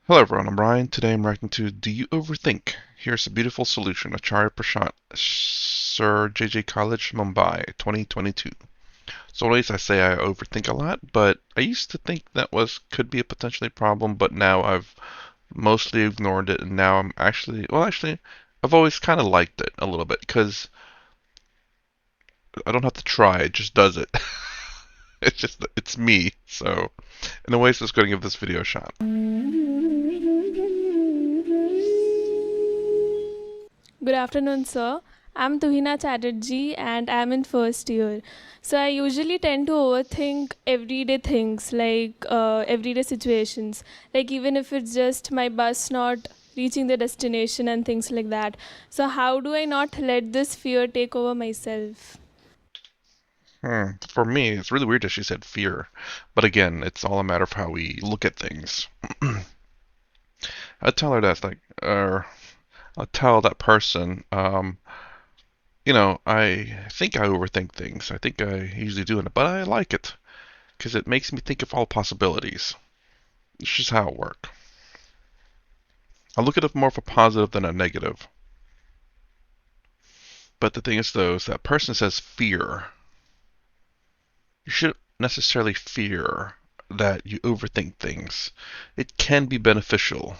Hello everyone, I'm Ryan. Today I'm reacting to Do You Overthink? Here's a beautiful solution. Acharya Prashant, Sir JJ College, Mumbai, 2022. So always I say I overthink a lot, but I used to think that could be a potentially problem, but now I've mostly ignored it, and now I'm actually, I've always kind of liked it a little bit because I don't have to try; it just does it. It's me. So, in a way, so I'm just going to give this video a shot. Good afternoon, sir. I'm Tuhina Chatterjee and I'm in first year. So I usually tend to overthink everyday things like everyday situations, like even if it's just my bus not reaching the destination and things like that. So, how do I not let this fear take over myself? For me, it's really weird that she said fear. But again, it's all a matter of how we look at things. I tell her that's like, I'll tell that person, I think I overthink things. I think I usually do it, but I like it because it makes me think of all possibilities. It's just how it works. I look at it more of a positive than a negative. But the thing is, though, is that person says fear. You shouldn't necessarily fear that you overthink things. It can be beneficial.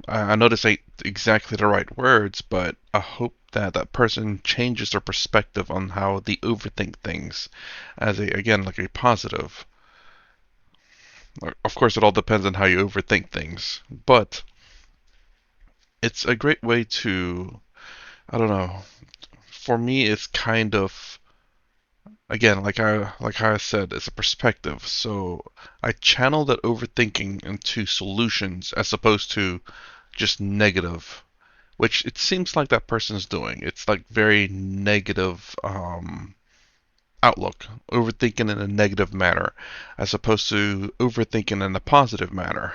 I know this ain't exactly the right words, but I hope that that person changes their perspective on how they overthink things as again, like a positive. Of course, it all depends on how you overthink things, but it's a great way to, I don't know, for me, it's kind of, again, like how I said, it's a perspective. So I channel that overthinking into solutions as opposed to just negative, which it seems like that person's doing. It's like very negative outlook, overthinking in a negative manner, as opposed to overthinking in a positive manner,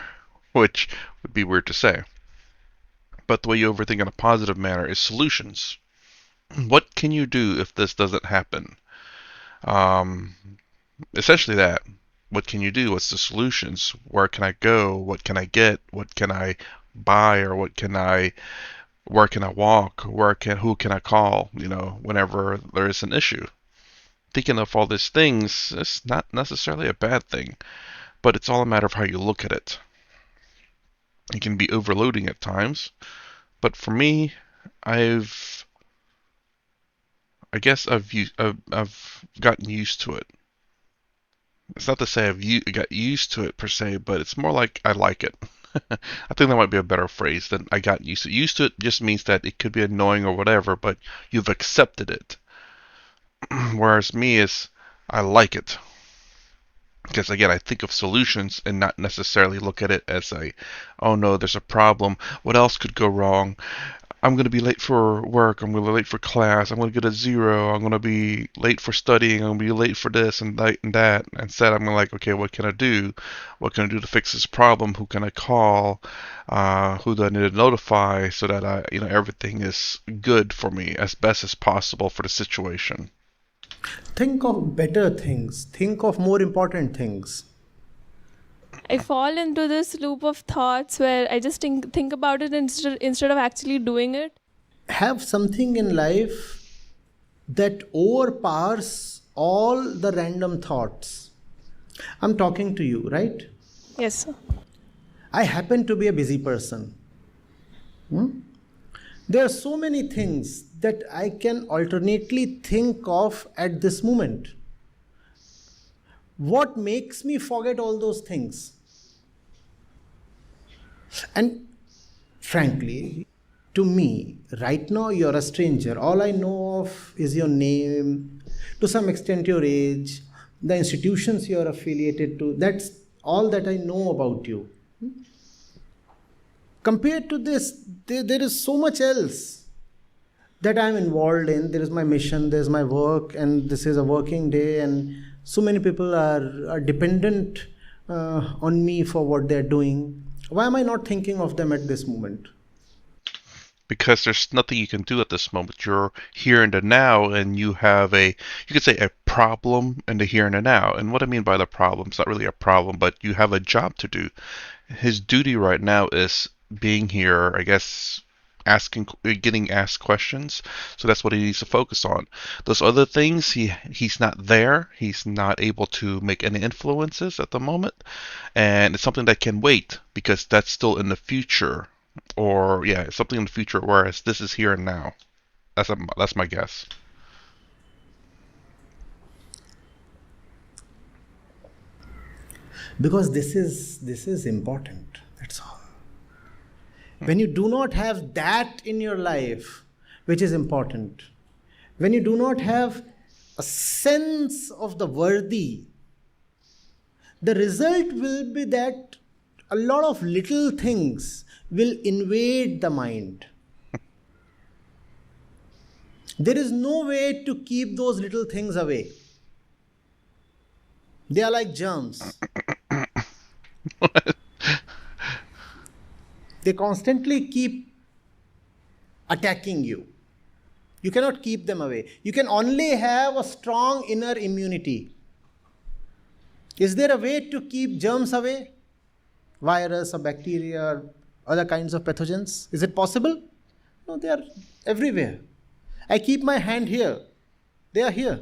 which would be weird to say. But the way you overthink in a positive manner is solutions. What can you do if this doesn't happen? Um, Essentially that. What can you do? What's the solutions? Where can I go? What can I get? What can I buy? Or where can I walk? Who can I call? Whenever there is an issue. Thinking of all these things is not necessarily a bad thing, but it's all a matter of how you look at it. It can be overloading at times, but for me, I've, I guess I've gotten used to it. It's not to say got used to it per se, but it's more like I like it. I think that might be a better phrase than I got used to. Used to it just means that it could be annoying or whatever, but you've accepted it. Whereas me is I like it. Because again, I think of solutions and not necessarily look at it as oh no, there's a problem. What else could go wrong? I'm going to be late for work. I'm going to be late for class. I'm going to get a zero. I'm going to be late for studying. I'm going to be late for this and that and that. Instead, I'm like, okay, what can I do? What can I do to fix this problem? Who can I call? Who do I need to notify so that everything is good for me as best as possible for the situation. Think of better things, think of more important things. I fall into this loop of thoughts where I just think about it instead of actually doing it. Have something in life that overpowers all the random thoughts. I'm talking to you, right? Yes, sir. I happen to be a busy person. There are so many things that I can alternately think of at this moment. What makes me forget all those things? And frankly, to me, right now you're a stranger. All I know of is your name, to some extent your age, the institutions you're affiliated to. That's all that I know about you. Compared to this, there is so much else that I'm involved in. There is my mission, there's my work, and this is a working day, and so many people are dependent on me for what they're doing. Why am I not thinking of them at this moment? because there's nothing you can do at this moment. You're here in the now, and you have you could say a problem in the here and the now. And what I mean by the problem, it's not really a problem, but you have a job to do. His duty right now is being here, I guess, getting asked questions. So that's what he needs to focus on. Those other things, he's not there. He's not able to make any influences at the moment, and it's something that can wait because that's still in the future, or yeah, it's something in the future. Whereas this is here and now. That's my guess. Because this is important. That's all. When you do not have that in your life, which is important, when you do not have a sense of the worthy, the result will be that a lot of little things will invade the mind. There is no way to keep those little things away. They are like germs. They constantly keep attacking you. You cannot keep them away. You can only have a strong inner immunity. Is there a way to keep germs away? Virus or bacteria or other kinds of pathogens? Is it possible? No, they are everywhere. I keep my hand here. They are here.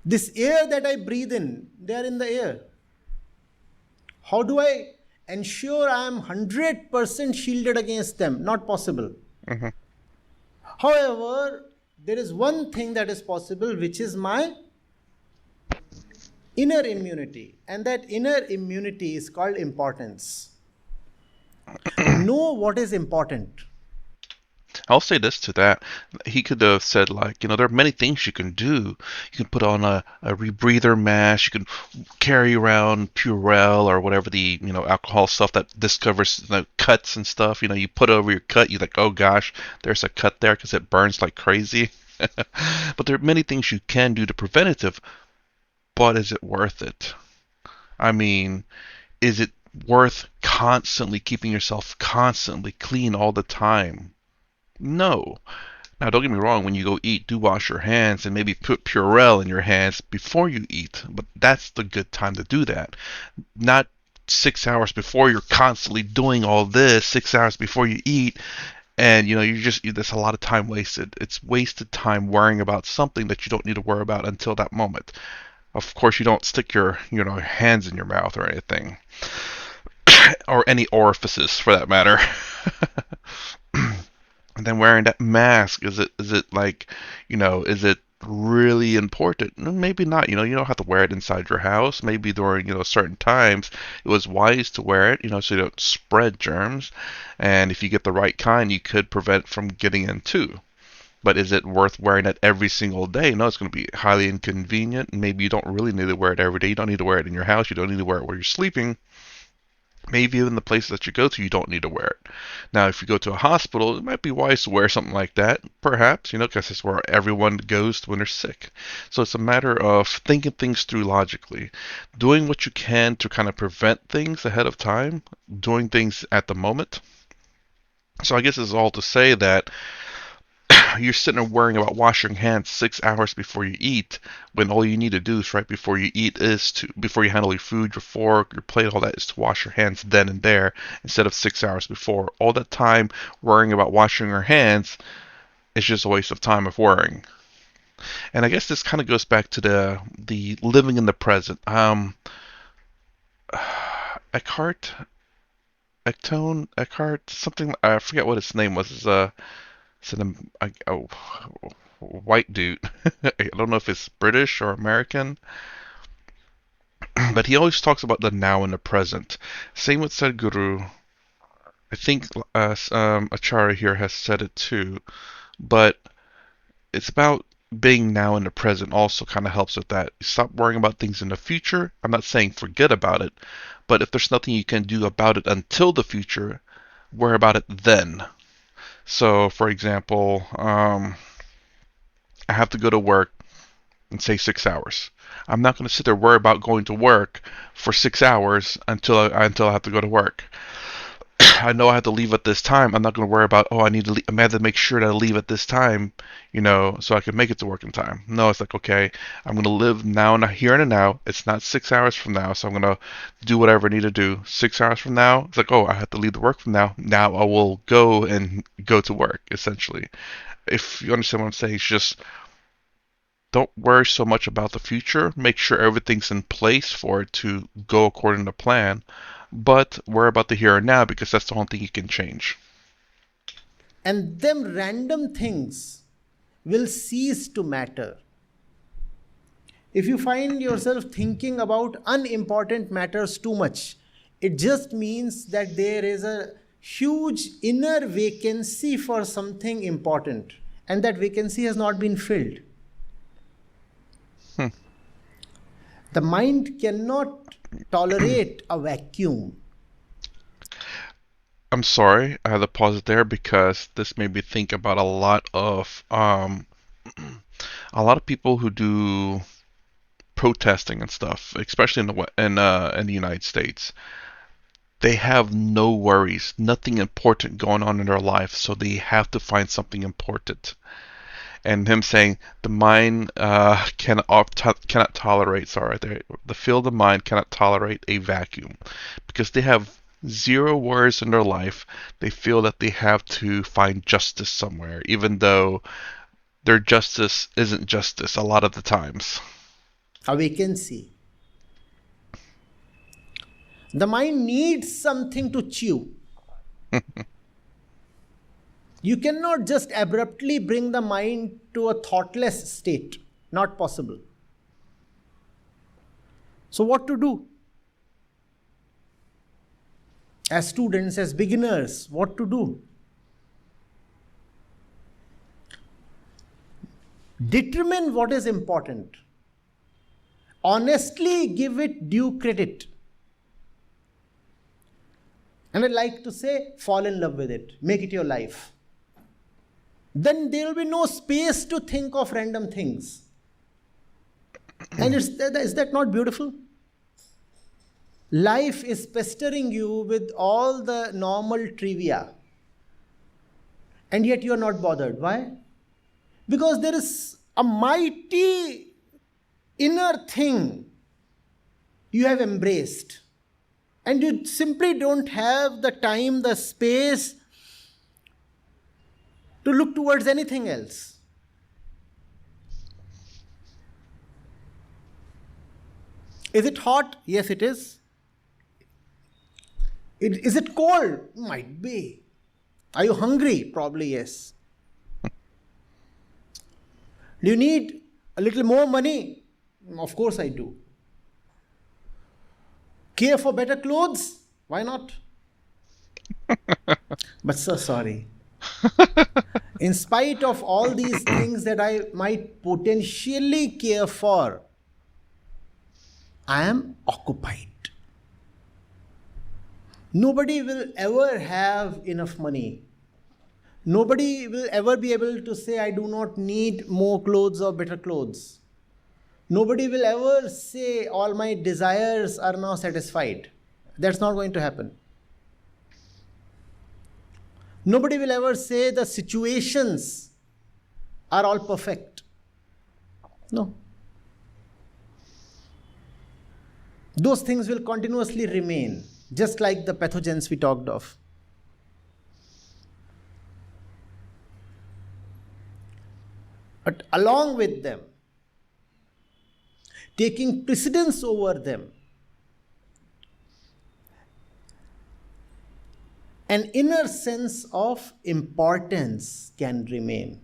This air that I breathe in, they are in the air. How do I ensure I am 100% shielded against them? Not possible. Hmm. However, there is one thing that is possible, which is my inner immunity. And that inner immunity is called importance. Know what is important. I'll say this to that. He could have said, like, there are many things you can do. You can put on a rebreather mask. You can carry around Purell or whatever the, alcohol stuff that discovers cuts and stuff. You put it over your cut. You're like, oh gosh, there's a cut there because it burns like crazy. But there are many things you can do to preventative, but is it worth it? I mean, is it worth constantly keeping yourself constantly clean all the time? No. Now, don't get me wrong, when you go eat, do wash your hands and maybe put Purell in your hands before you eat. But that's the good time to do that. Not 6 hours before you're constantly doing all this, 6 hours before you eat, and that's a lot of time wasted. It's wasted time worrying about something that you don't need to worry about until that moment. Of course, you don't stick your, hands in your mouth or anything, or any orifices for that matter. And then wearing that mask, is it like, is it really important? Maybe not. You don't have to wear it inside your house. Maybe during, certain times it was wise to wear it, so you don't spread germs. And if you get the right kind, you could prevent from getting in too. But is it worth wearing it every single day? No, it's going to be highly inconvenient. Maybe you don't really need to wear it every day. You don't need to wear it in your house. You don't need to wear it where you're sleeping. Maybe even the places that you go to, you don't need to wear it. Now, if you go to a hospital, it might be wise to wear something like that, perhaps, because it's where everyone goes when they're sick. So it's a matter of thinking things through logically, doing what you can to kind of prevent things ahead of time, doing things at the moment. So I guess this is all to say that you're sitting there worrying about washing your hands 6 hours before you eat, when all you need to do is right before you eat is to, before you handle your food, your fork, your plate, all that, is to wash your hands then and there instead of 6 hours before. All that time worrying about washing your hands is just a waste of time of worrying. And I guess this kind of goes back to the living in the present. Eckhart, Eckhart, something, I forget what his name was. It's a white dude. I don't know if it's British or American, but he always talks about the now and the present. Same with Sadhguru. I think Acharya here has said it too, but it's about being now in the present also kind of helps with that. Stop worrying about things in the future. I'm not saying forget about it, but if there's nothing you can do about it until the future, worry about it then. So, for example, I have to go to work in say 6 hours. I'm not going to sit there worry about going to work for 6 hours until I have to go to work. I know I have to leave at this time. I'm not going to worry about, oh, I need to leave. I have to make sure that I leave at this time, so I can make it to work in time. No, it's like, okay, I'm going to live now and here and now. It's not 6 hours from now, so I'm going to do whatever I need to do. 6 hours from now, it's like, oh, I have to leave the work from now. Now I will go to work, essentially. If you understand what I'm saying, it's just don't worry so much about the future. Make sure everything's in place for it to go according to plan, but worry about the here and now because that's the only thing you can change. And them random things will cease to matter. If you find yourself thinking about unimportant matters too much, it just means that there is a huge inner vacancy for something important, and that vacancy has not been filled. Hmm. The mind cannot tolerate a vacuum. I'm sorry, I had to pause it there because this made me think about a lot of people who do protesting and stuff, especially in the United States. They have no worries, nothing important going on in their life, so they have to find something important. And him saying the mind cannot tolerate, sorry, the field of mind cannot tolerate a vacuum because they have zero worries in their life. They feel that they have to find justice somewhere, even though their justice isn't justice a lot of the times. A vacancy. The mind needs something to chew. You cannot just abruptly bring the mind to a thoughtless state. Not possible. So, what to do? As students, as beginners, what to do? Determine what is important. Honestly give it due credit. And I like to say, fall in love with it. Make it your life. Then there will be no space to think of random things. And is that not beautiful? Life is pestering you with all the normal trivia. And yet you are not bothered. Why? Because there is a mighty inner thing you have embraced. And you simply don't have the time, the space to look towards anything else. Is it hot? Yes, it is. Is it cold? Might be. Are you hungry? Probably yes. Do you need a little more money? Of course I do. Care for better clothes? Why not? But so sorry. In spite of all these things that I might potentially care for, I am occupied. Nobody will ever have enough money. Nobody will ever be able to say, I do not need more clothes or better clothes. Nobody will ever say, all my desires are now satisfied. That's not going to happen. Nobody will ever say the situations are all perfect. No. Those things will continuously remain, just like the pathogens we talked of. But along with them, taking precedence over them, an inner sense of importance can remain.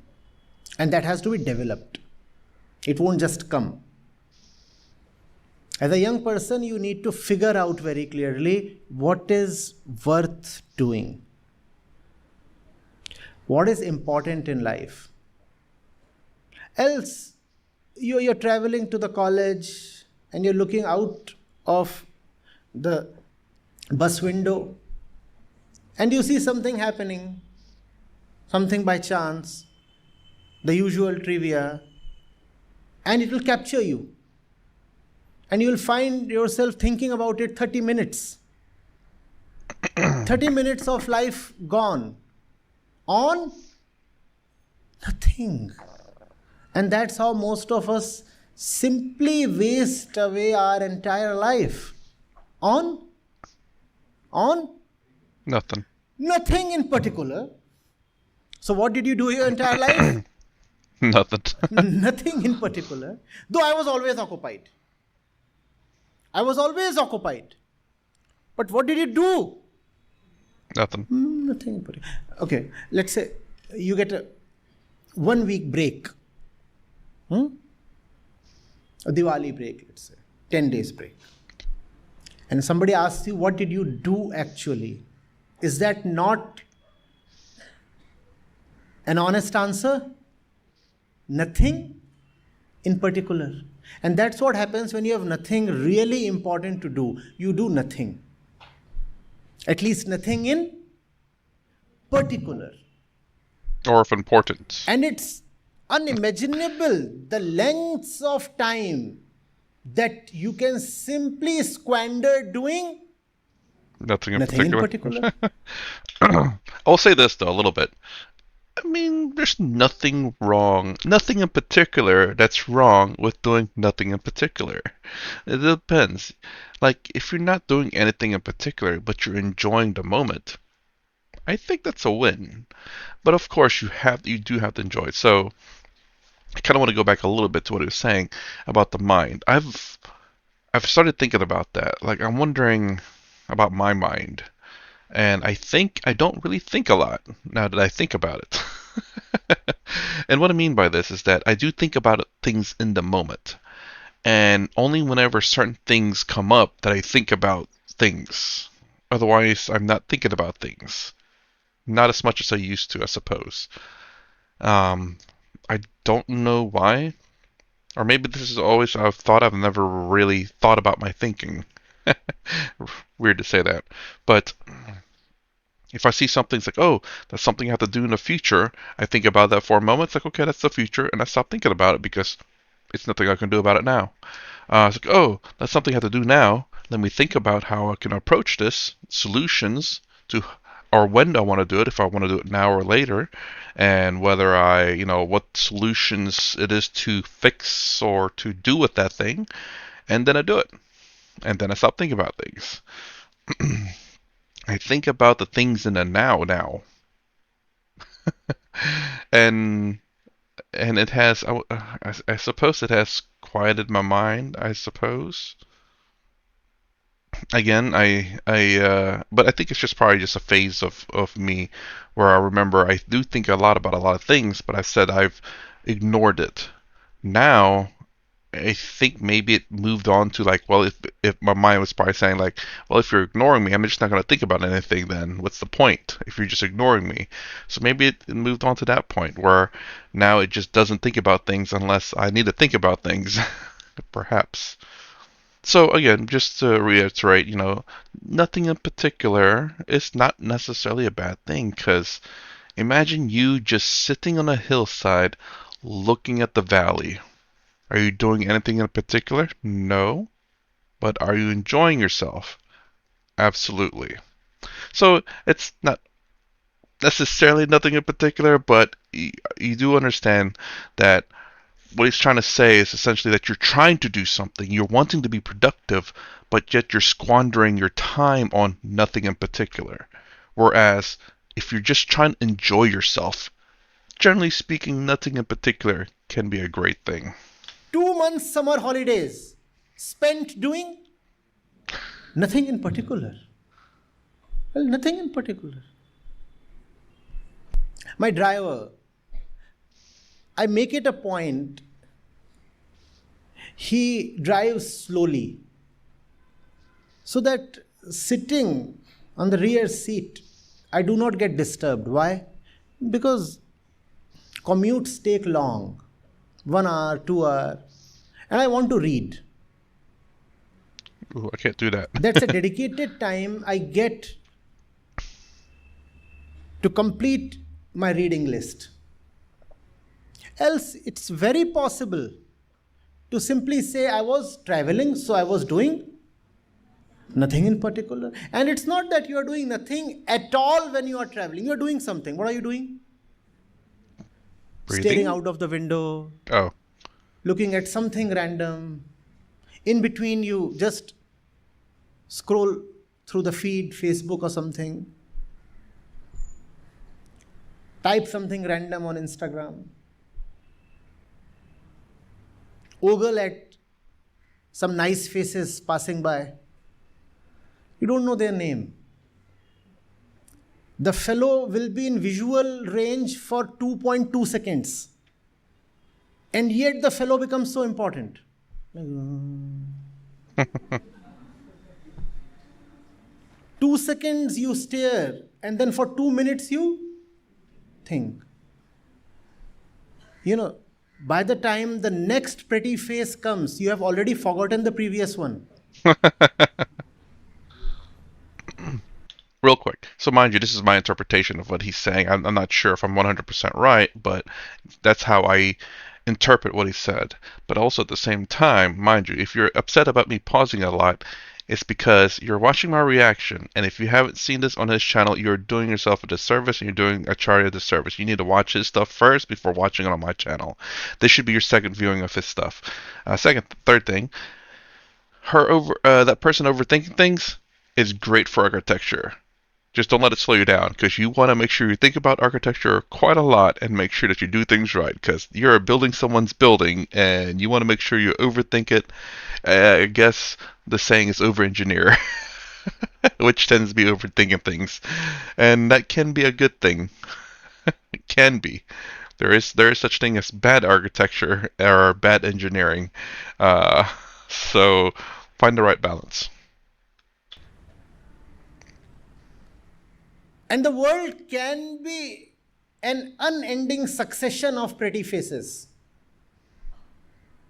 And that has to be developed. It won't just come. As a young person, you need to figure out very clearly what is worth doing. What is important in life? Else, you're traveling to the college and you're looking out of the bus window and you see something happening, something by chance, the usual trivia, and it will capture you. And you will find yourself thinking about it 30 minutes. 30 minutes of life gone on nothing. And that's how most of us simply waste away our entire life on on Nothing. nothing in particular. So what did you do your entire life? Nothing. Nothing in particular. Though I was always occupied. I was always occupied. But what did you do? Nothing. Nothing in particular. Okay, let's say you get a 1 week break. A Diwali break, let's say. 10 days break. And somebody asks you, what did you do actually? Is that not an honest answer? Nothing in particular. And that's what happens when you have nothing really important to do. You do nothing. At least nothing in particular. Or of importance. And it's unimaginable the lengths of time that you can simply squander doing Nothing in nothing in particular. particular. I'll say this though a little bit. I mean, there's nothing wrong, nothing in particular that's wrong with doing nothing in particular. It depends. Like, if you're not doing anything in particular, but you're enjoying the moment, I think that's a win. But of course, you do have to enjoy it. So, I kind of want to go back a little bit to what he was saying about the mind. I've started thinking about that. Like, I'm wondering about my mind. And I think I don't really think a lot now that I think about it. And what I mean by this is that I do think about things in the moment. And only whenever certain things come up that I think about things. Otherwise, I'm not thinking about things. Not as much as I used to, I suppose. Um, I don't know why. Or maybe this is always I've thought I've never really thought about my thinking. Weird to say that. But if I see something, it's like, oh, that's something I have to do in the future, I think about that for a moment. It's like, okay, that's the future, and I stop thinking about it because it's nothing I can do about it now. It's like, oh, that's something I have to do now. Let me think about how I can approach this, solutions to, or when I want to do it, if I want to do it now or later, and whether what solutions it is to fix or to do with that thing, and then I do it. And then I stop thinking about things. I think about the things in the now. and and it has I suppose it has quieted my mind, I suppose. Again, but I think it's just probably just a phase of me where I remember I do think a lot about a lot of things, but I said I've ignored it. Now I think maybe it moved on to like, well, if my mind was probably saying like, well, if you're ignoring me, I'm just not going to think about anything. Then what's the point if you're just ignoring me? So maybe it moved on to that point where now it just doesn't think about things unless I need to think about things, perhaps. So again, just to reiterate, nothing in particular is not necessarily a bad thing because imagine you just sitting on a hillside looking at the valley. Are you doing anything in particular? No. But are you enjoying yourself? Absolutely. So it's not necessarily nothing in particular, but you do understand that what he's trying to say is essentially that you're trying to do something, you're wanting to be productive, but yet you're squandering your time on nothing in particular. Whereas if you're just trying to enjoy yourself, generally speaking, nothing in particular can be a great thing. 2 months summer holidays spent doing nothing in particular. Well, nothing in particular. My driver, I make it a point, he drives slowly so that sitting on the rear seat, I do not get disturbed. Why? Because commutes take long, 1 hour, 2 hour, and I want to read. Ooh, I can't do that. That's a dedicated time I get to complete my reading list. Else, it's very possible to simply say I was traveling, so I was doing Nothing in particular. And it's not that you are doing nothing at all when you are traveling. You are doing something. What are you doing? Staring Breathing? out of the window, Oh. looking at something random. In between, you just scroll through the feed, Facebook or something. Type something random on Instagram. Ogle at some nice faces passing by. You don't know their name. The fellow will be in visual range for 2.2 seconds. And yet the fellow becomes so important. 2 seconds you stare, and then for 2 minutes you think. By the time the next pretty face comes, you have already forgotten the previous one. Real quick. So, mind you, this is my interpretation of what he's saying. I'm not sure if I'm 100% right, but that's how I interpret what he said. But also at the same time, mind you, if you're upset about me pausing a lot, it's because you're watching my reaction. And if you haven't seen this on his channel, you're doing yourself a disservice and you're doing Acharya a disservice. You need to watch his stuff first before watching it on my channel. This should be your second viewing of his stuff. Third thing, that person overthinking things is great for architecture. Just don't let it slow you down because you want to make sure you think about architecture quite a lot and make sure that you do things right because you're building someone's building and you want to make sure you overthink it. I guess the saying is over-engineer, which tends to be overthinking things, and that can be a good thing. It can be. There is such thing as bad architecture or bad engineering. Uh, so find the right balance. And the world can be an unending succession of pretty faces.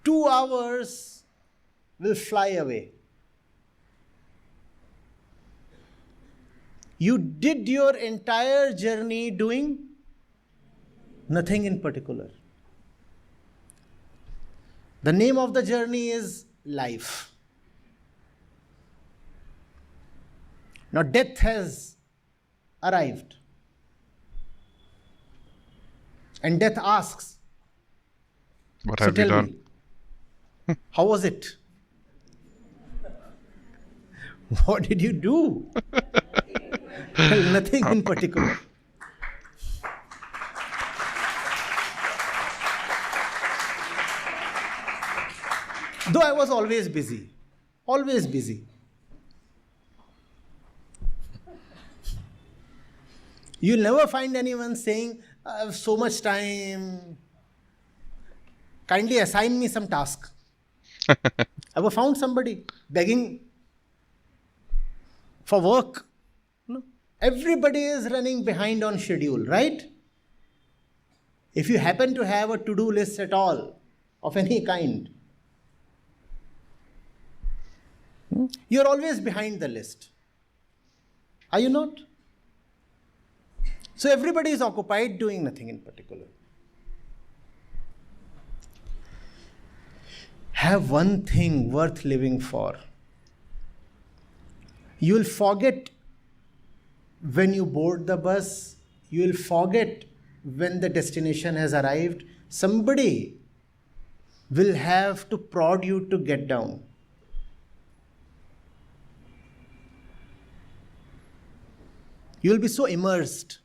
2 hours will fly away. You did your entire journey doing nothing in particular. The name of the journey is life. Now, death has arrived. And death asks, What so have you tell done? me, how was it? What did you do? Well, nothing in particular. Though I was always busy. Always busy. You'll never find anyone saying, I have so much time. Kindly assign me some task. Ever found somebody begging for work? No. Everybody is running behind on schedule, right? If you happen to have a to-do list at all, of any kind, you're always behind the list. Are you not? So everybody is occupied doing nothing in particular. Have one thing worth living for. You will forget when you board the bus. You will forget when the destination has arrived. Somebody will have to prod you to get down. You will be so immersed.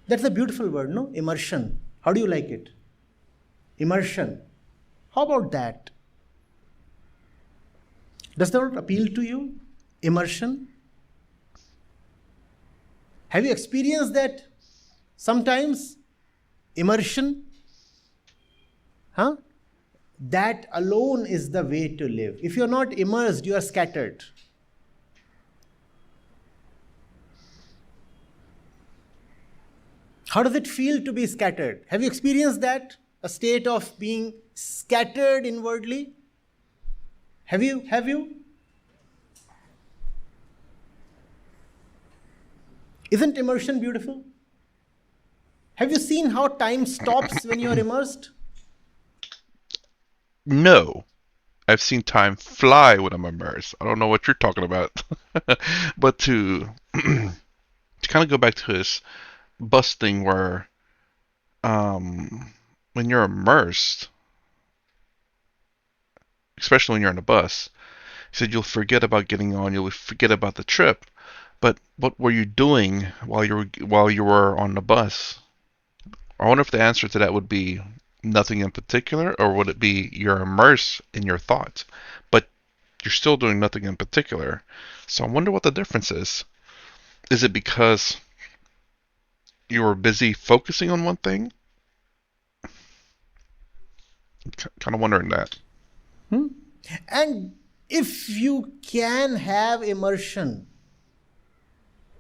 That's a beautiful word, no? Immersion. How do you like it? Immersion. How about that? Does that appeal to you? Immersion? Have you experienced that sometimes? Immersion? Huh? That alone is the way to live. If you're not immersed, you are scattered. How does it feel to be scattered? Have you experienced that? A state of being scattered inwardly? Have you? Isn't immersion beautiful? Have you seen how time stops when you are immersed? No, I've seen time fly when I'm immersed. I don't know what you're talking about. But to kind of go back to this bus thing where when you're immersed, especially when you're on a bus, you said you'll forget about getting on, you'll forget about the trip. But what were you doing while you were on the bus? I wonder if the answer to that would be nothing in particular, or would it be you're immersed in your thoughts, but you're still doing nothing in particular. So I wonder what the difference is. Is it because you were busy focusing on one thing? Kind of wondering that. Hmm? And if you can have immersion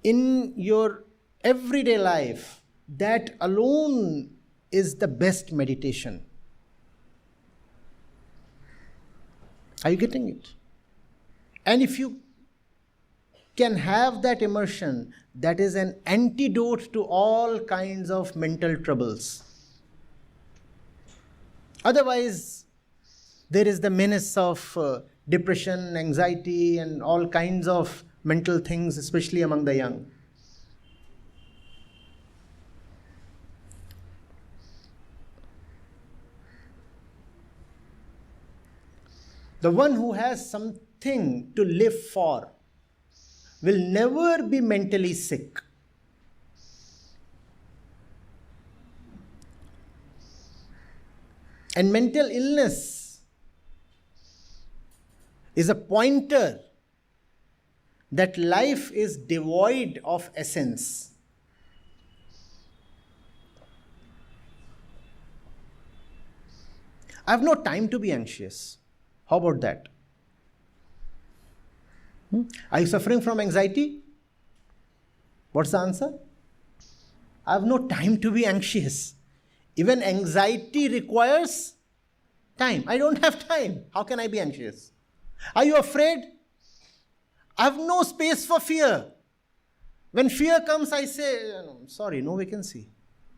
in your everyday life, that alone is the best meditation. Are you getting it? And if you can have that immersion, that is an antidote to all kinds of mental troubles. Otherwise, there is the menace of depression, anxiety, and all kinds of mental things, especially among the young. The one who has something to live for will never be mentally sick. And mental illness is a pointer that life is devoid of essence. I have no time to be anxious. How about that? Are you suffering from anxiety? What's the answer? I have no time to be anxious. Even anxiety requires time. I don't have time. How can I be anxious? Are you afraid? I have no space for fear. When fear comes, I say, sorry, no vacancy.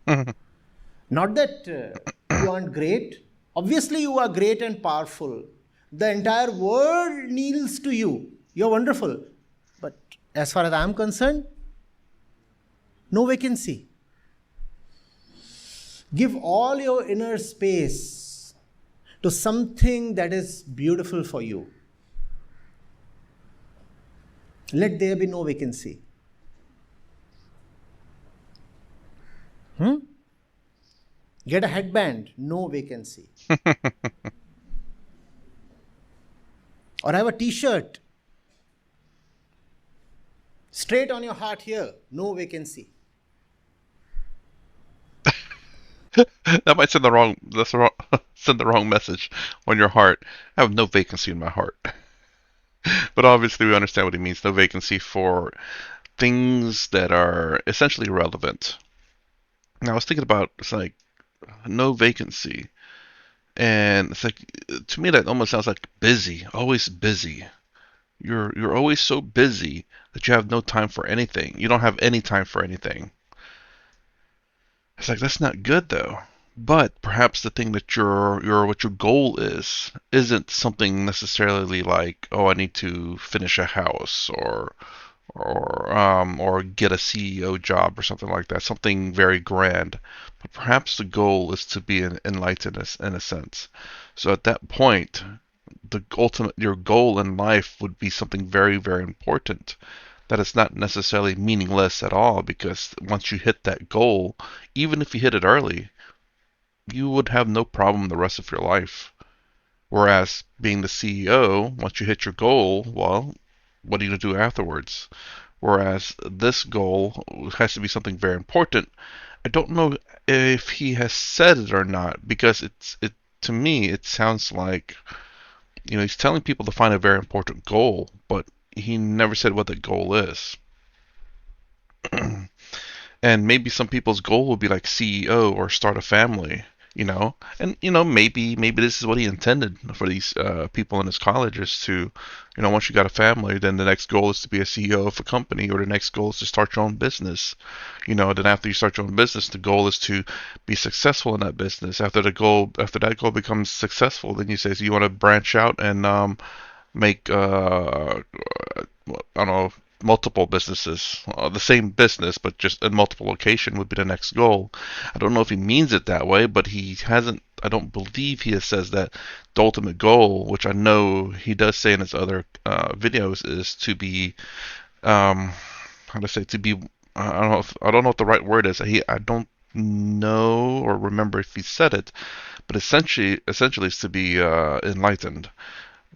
Not that you aren't great. Obviously, you are great and powerful. The entire world kneels to you. You're wonderful. But as far as I'm concerned, no vacancy. Give all your inner space to something that is beautiful for you. Let there be no vacancy. Get a headband, no vacancy. Or have a t-shirt. Straight on your heart here, no vacancy. That might send the wrong send the wrong message on your heart. I have no vacancy in my heart. But obviously we understand what he means. No vacancy for things that are essentially relevant. Now I was thinking about it's like no vacancy. And it's like to me that almost sounds like busy, always busy. You're always so busy that you have no time for anything. You don't have any time for anything. It's like that's not good though. But perhaps the thing that your what your goal is isn't something necessarily like, oh, I need to finish a house or get a CEO job or something like that, something very grand. But perhaps the goal is to be enlightened in a sense. So at that point, the ultimate your goal in life would be something very, very important. That is not necessarily meaningless at all because once you hit that goal, even if you hit it early, you would have no problem the rest of your life. Whereas being the CEO, once you hit your goal, well, what are you going to do afterwards? Whereas this goal has to be something very important. I don't know if he has said it or not because it to me it sounds like he's telling people to find a very important goal, but he never said what the goal is. And maybe some people's goal would be like CEO or start a family. And maybe this is what he intended for these people in his college, is to, once you got a family, then the next goal is to be a CEO of a company, or the next goal is to start your own business. Then after you start your own business, the goal is to be successful in that business. After that goal becomes successful, then you say, so you want to branch out and make I don't know, multiple businesses. The same business, but just in multiple location would be the next goal. I don't know if he means it that way, but he hasn't. I don't believe he says that the ultimate goal, which I know he does say in his other videos, is to be how to say, to be. I don't know what the right word is. I don't know or remember if he said it, but essentially it's to be enlightened,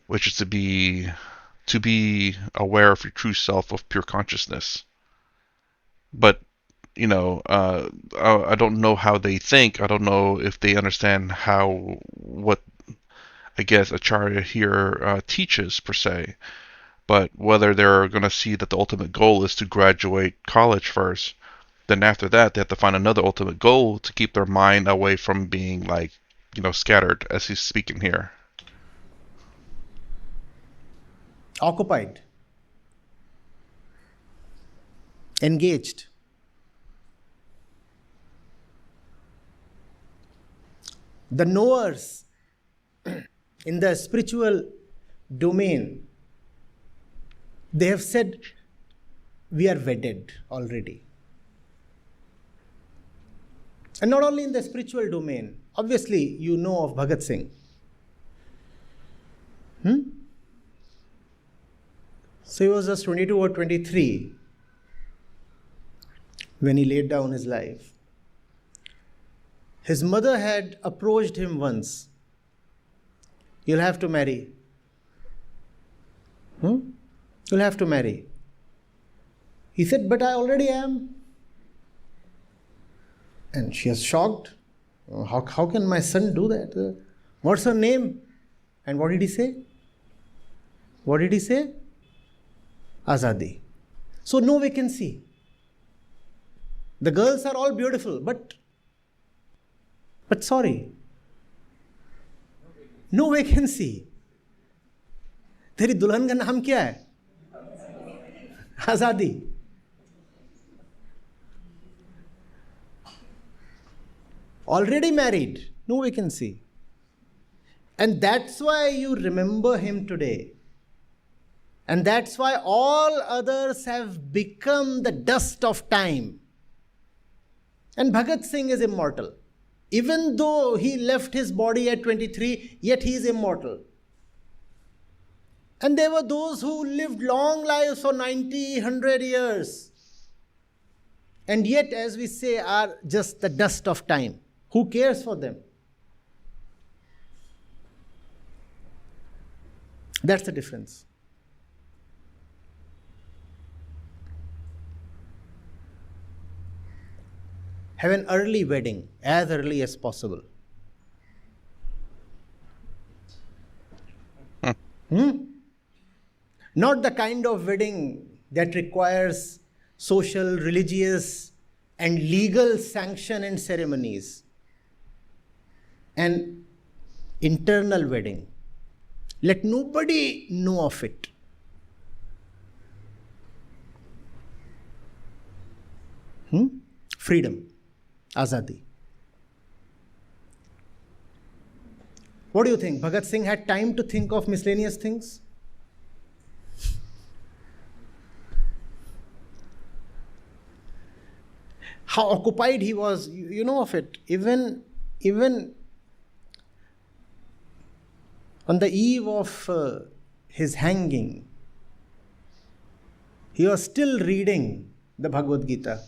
which is to be aware of your true self of pure consciousness. But I don't know how they think. I don't know if they understand what I guess Acharya here teaches per se. But whether they're going to see that the ultimate goal is to graduate college first, then after that they have to find another ultimate goal to keep their mind away from being like, scattered, as he's speaking here. Occupied, engaged. The knowers in the spiritual domain, they have said we are wedded already. And not only in the spiritual domain, obviously you know of Bhagat Singh. So he was just 22 or 23 when he laid down his life. His mother had approached him once. You'll have to marry. You'll have to marry. He said, but I already am. And she was shocked. How can my son do that? What's her name? And what did he say? What did he say? Azadi. So no vacancy. The girls are all beautiful, but sorry, no vacancy. तेरी दुल्हन का नाम क्या है? आजादी. Already married, no vacancy. And that's why you remember him today. And that's why all others have become the dust of time. And Bhagat Singh is immortal. Even though he left his body at 23, yet he is immortal. And there were those who lived long lives for 90, 100 years. And yet, as we say, are just the dust of time. Who cares for them? That's the difference. Have an early wedding, as early as possible. Not the kind of wedding that requires social, religious, and legal sanction and ceremonies. An internal wedding. Let nobody know of it. Freedom. Azadi. What do you think? Bhagat Singh had time to think of miscellaneous things? How occupied he was, you know of it. Even on the eve of his hanging, he was still reading the Bhagavad Gita.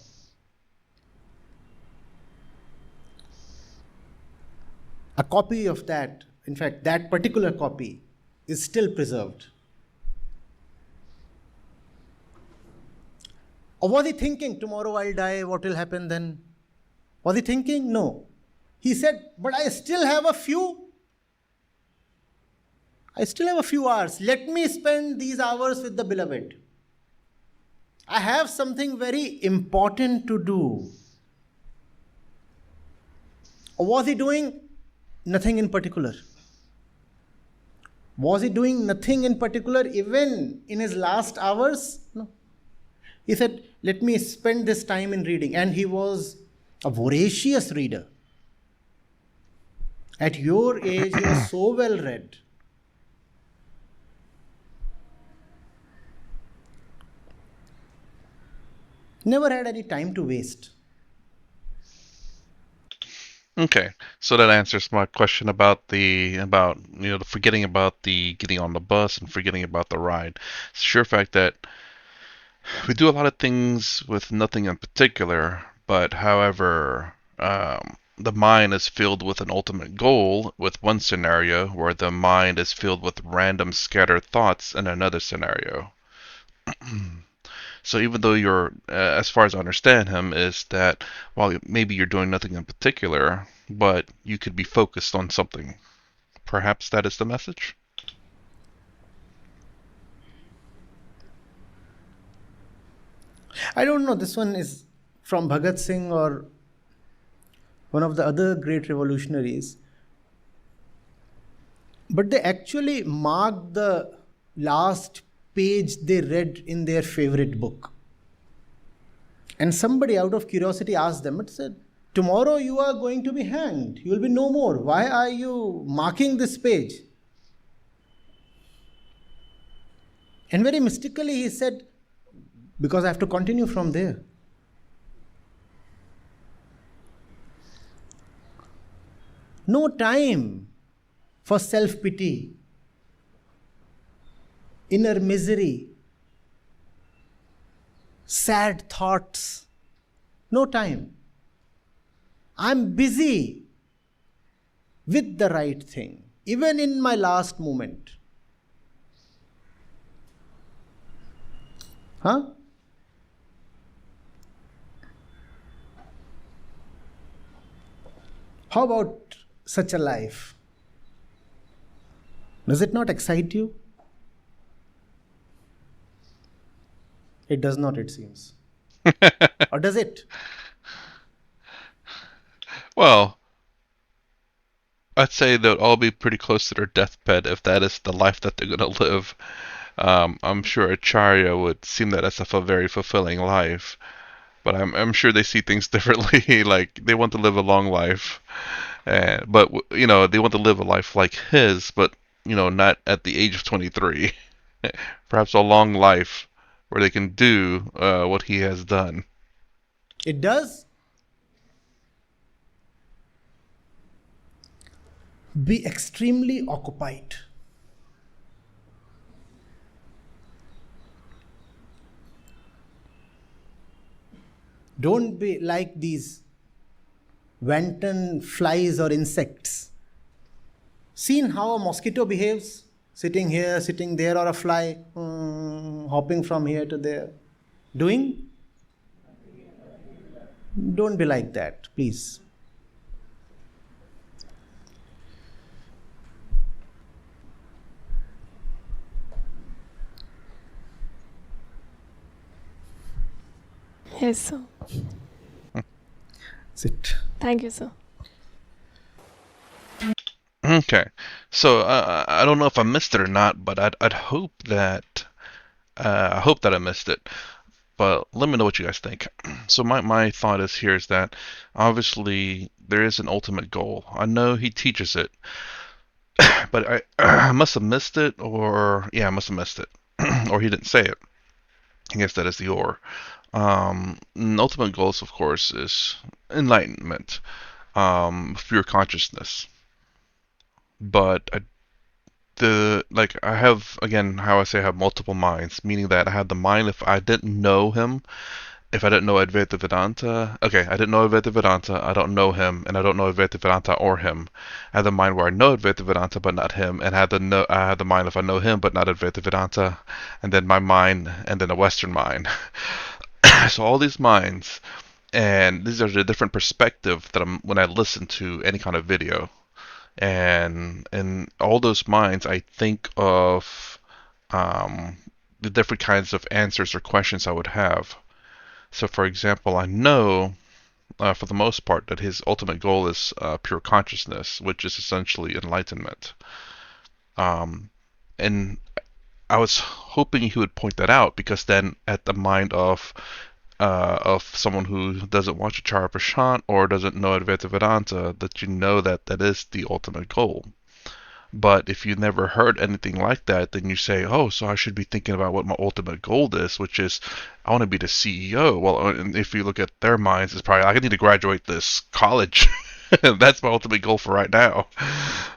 A copy of that, in fact, that particular copy is still preserved. Or was he thinking, tomorrow I'll die, what will happen then? Was he thinking? No. He said, but I still have a few hours. Let me spend these hours with the beloved. I have something very important to do. Or was he doing nothing in particular? Was he doing nothing in particular even in his last hours? No. He said, let me spend this time in reading. And he was a voracious reader. At your age, he was so well read. Never had any time to waste. Okay, so that answers my question about the forgetting about the getting on the bus and forgetting about the ride. It's a sure fact that we do a lot of things with nothing in particular, but however, the mind is filled with an ultimate goal with one scenario, where the mind is filled with random scattered thoughts in another scenario. So even though as far as I understand him, is that while maybe you're doing nothing in particular, but you could be focused on something. Perhaps that is the message. I don't know, this one is from Bhagat Singh or one of the other great revolutionaries, but they actually marked the last page they read in their favorite book. And somebody out of curiosity asked them, it said, tomorrow you are going to be hanged. You will be no more. Why are you marking this page? And very mystically he said, because I have to continue from there. No time for self pity, inner misery, sad thoughts. No time. I'm busy with the right thing, even in my last moment. Huh? How about such a life? Does it not excite you? It does not, it seems. Or does it? Well, I'd say they'll all be pretty close to their deathbed if that is the life that they're going to live. I'm sure Acharya would seem that as a very fulfilling life, but I'm sure they see things differently. Like they want to live a long life, but they want to live a life like his, but not at the age of 23. Perhaps a long life where they can do what he has done. It does. Be extremely occupied. Don't be like these wanton flies or insects. Seen how a mosquito behaves? Sitting here, sitting there, or a fly hopping from here to there. Doing? Don't be like that, please. Yes, sir. Sit. Thank you, sir. Okay, so I don't know if I missed it or not, but I'd hope that I missed it. But let me know what you guys think. So my thought is here is that obviously there is an ultimate goal. I know he teaches it, but I must have missed it, or yeah, I must have missed it, or he didn't say it. I guess that is the or. An ultimate goals, of course, is enlightenment, pure consciousness. But I have, again, how I say I have multiple minds, meaning that I have the mind if I didn't know him, if I didn't know Advaita Vedanta. Okay, I didn't know Advaita Vedanta, I don't know him, and I don't know Advaita Vedanta or him. I have the mind where I know Advaita Vedanta but not him, and I have the mind if I know him but not Advaita Vedanta, and then my mind, and then a Western mind. So all these minds, and these are the different perspective that I'm when I listen to any kind of video, and in all those minds, I think of um, the different kinds of answers or questions I would have. So, for example, I know for the most part, that his ultimate goal is pure consciousness, which is essentially enlightenment. Um, and I was hoping he would point that out, because then at the mind of someone who doesn't watch Acharya Prashant or doesn't know Advaita Vedanta, that you know that that is the ultimate goal. But if you never heard anything like that, then you say, oh, so I should be thinking about what my ultimate goal is, which is I want to be the CEO. Well, and if you look at their minds, it's probably like, I need to graduate this college. That's my ultimate goal for right now.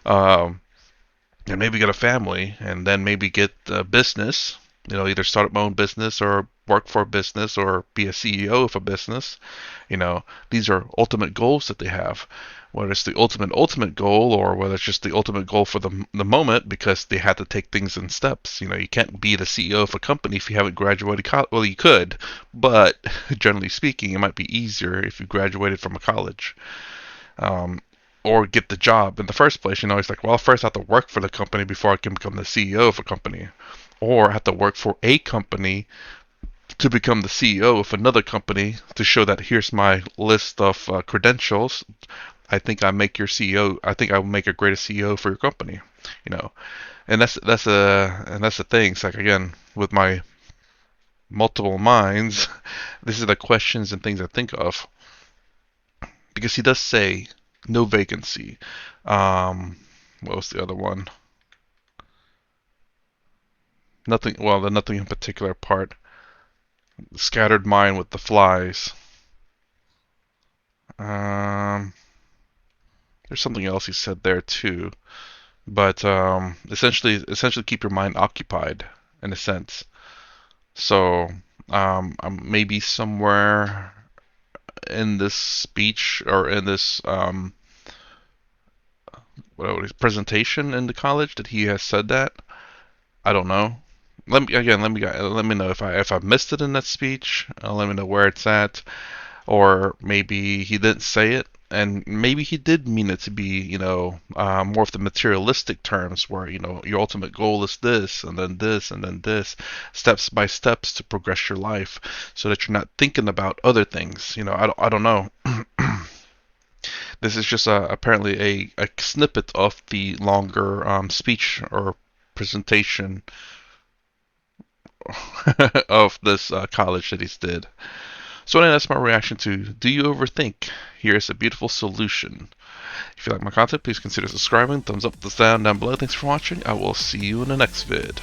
Um, and maybe get a family, and then maybe get a business. Either start up my own business or work for a business or be a CEO of a business. These are ultimate goals that they have. Whether it's the ultimate goal, or whether it's just the ultimate goal for the moment, because they had to take things in steps. You can't be the CEO of a company if you haven't graduated college. Well, you could, but generally speaking, it might be easier if you graduated from a college. Um, or get the job in the first place. It's like, well, first I have to work for the company before I can become the CEO of a company. Or I have to work for a company to become the CEO of another company, to show that here's my list of credentials. I think I make your CEO. I think I will make a great CEO for your company. You know, and that's the thing. It's like, again, with my multiple minds, this is the questions and things I think of, because he does say no vacancy. What was the other one? Nothing. Well, the nothing in particular part. Scattered mind with the flies. Um, there's something else he said there too. But essentially keep your mind occupied in a sense. So I'm maybe somewhere in this speech, or in this presentation in the college, that he has said that. I don't know. Let me know if I missed it in that speech. Let me know where it's at. Or maybe he didn't say it, and maybe he did mean it to be, more of the materialistic terms, where, your ultimate goal is this, and then this, and then this, steps by steps to progress your life, so that you're not thinking about other things. I don't know. This is just apparently a snippet of the longer speech or presentation of this college that he's did. So anyway, that's my reaction to Do You Overthink? Here's a beautiful solution. If you like my content, please consider subscribing. Thumbs up, thumbs down below. Thanks for watching. I will see you in the next vid.